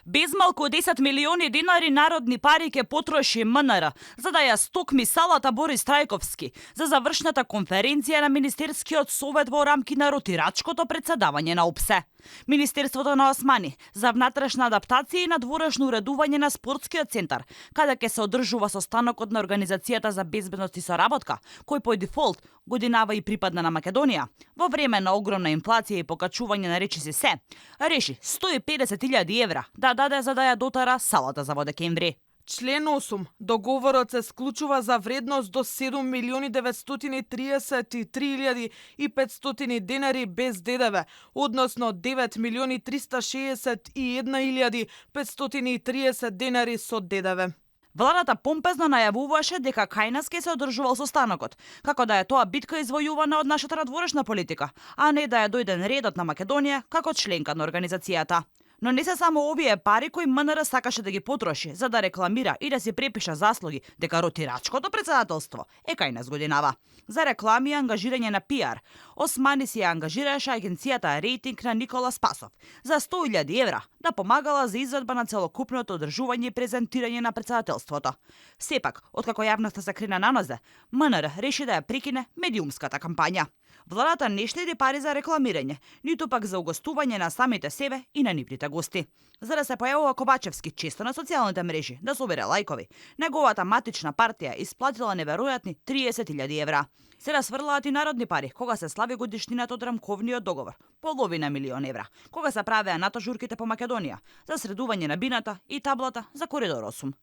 Без малку 10 милиони денари народни пари ќе потроши МНР за да ја стокми салата Борис Трајковски за завршната конференција на Министерскиот совет во рамки на ротирачкото председавање на ОПСЕ. Министерството на Османи за внатрешна адаптација и надворешно уредување на спортскиот центар, каде ќе се одржува состанокот на Организацијата за безбедност и соработка, кој по дефолт годинава и припадна на Македонија, во време на огромна инфлација и покачување на речиси се, реши 150.000 евра да даде за да ја дотара салата за во декември. Член 8. Договорот се склучува за вредност до 7.933.500 денари без ДДВ, односно 9.361.530 денари со ДДВ. Владата помпезно најавуваше дека кај нас ќе се одржувал состанокот, како да е тоа битка извојувана од нашата надворешна политика, а не да ја дојден редот на Македонија како членка на организацијата. Но не се само овие пари кои МНР сакаше да ги потроши за да рекламира и да си препиша заслуги дека ротирачкото председателство е кај нас годинава. За реклами и ангажирање на пиар, Османи си ја ангажираше агенцијата Рейтинг на Никола Спасов за 100.000 евра да помагала за изведба на целокупното одржување и презентирање на председателството. Сепак, откако јавноста се крена на нозе, МНР реши да ја прекине медиумската кампања. Владата не штеди пари за рекламирање, ниту пак за угостување на самите себе и на нивните гости. За да се појавува Ковачевски често на социјалните мрежи, да собере лајкови, неговата матична партија исплатила неверојатни 30.000 евра. Се расврлаат и народни пари кога се слави годишнината од рамковниот договор, половина милион евра, кога се правеа натажурките по Македонија, за средување на бината и таблата за Коридор 8.